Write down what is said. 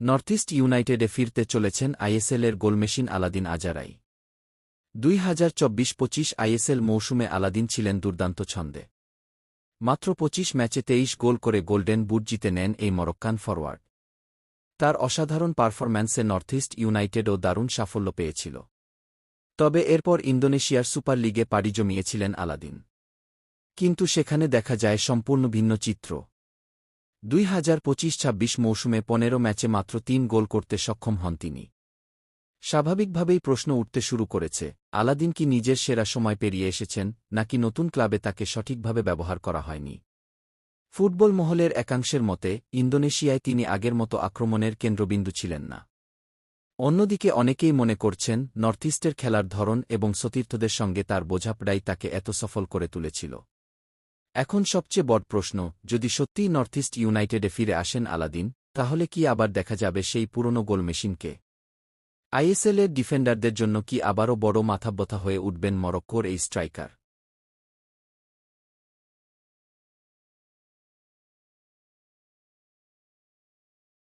North east ইউনাইটেডে ফিরতে চলেছেন আইএসএলের goal machine Aladdin আজারাই। 2024-25 ISL মৌসুমে আলাদিন ছিলেন দুর্দান্ত ছন্দে। মাত্র 25 ম্যাচে 23 গোল করে গোল্ডেন বুট জিতে নেন এই মরক্কান ফরোয়ার্ড। তার অসাধারণ পারফরম্যান্সে নর্থ ইস্ট ইউনাইটেডও দারুণ সাফল্য পেয়েছিল। তবে এরপর ইন্দোনেশিয়ার সুপার লিগে পাড়ি জমিয়েছিলেন আলাদিন। কিন্তু সেখানে দেখা যায় সম্পূর্ণ ভিন্ন চিত্র। 2025-26 মৌসুমে 15 ম্যাচে মাত্র 3 গোল করতে সক্ষম হন তিনি। স্বাভাবিকভাবেই প্রশ্ন উঠতে শুরু করেছে, আলাদিন কি নিজের সেরা সময় পেরিয়ে এসেছেন, নাকি নতুন ক্লাবে তাকে সঠিকভাবে ব্যবহার করা হয়নি? ফুটবল মহলের একাংশের মতে ইন্দোনেশিয়ায় তিনি আগের মতো আক্রমণের কেন্দ্রবিন্দু ছিলেন না। অন্যদিকে অনেকেই মনে করছেন নর্থ ইস্টের খেলার ধরন এবং সতীর্থদের সঙ্গে তার বোঝাপড়াই তাকে এত সফল করে তুলেছিল। এখন সবচেয়ে বড় প্রশ্ন, যদি সত্যিই নর্থ ইস্ট ইউনাইটেডে ফিরে আসেন আলাদিন, তাহলে কি আবার দেখা যাবে সেই পুরনো গোল মেশিনকে? আইএসএলের ডিফেন্ডারদের জন্য কি আবারও বড় মাথাব্যথা হয়ে উঠবেন মরক্কোর এই স্ট্রাইকার?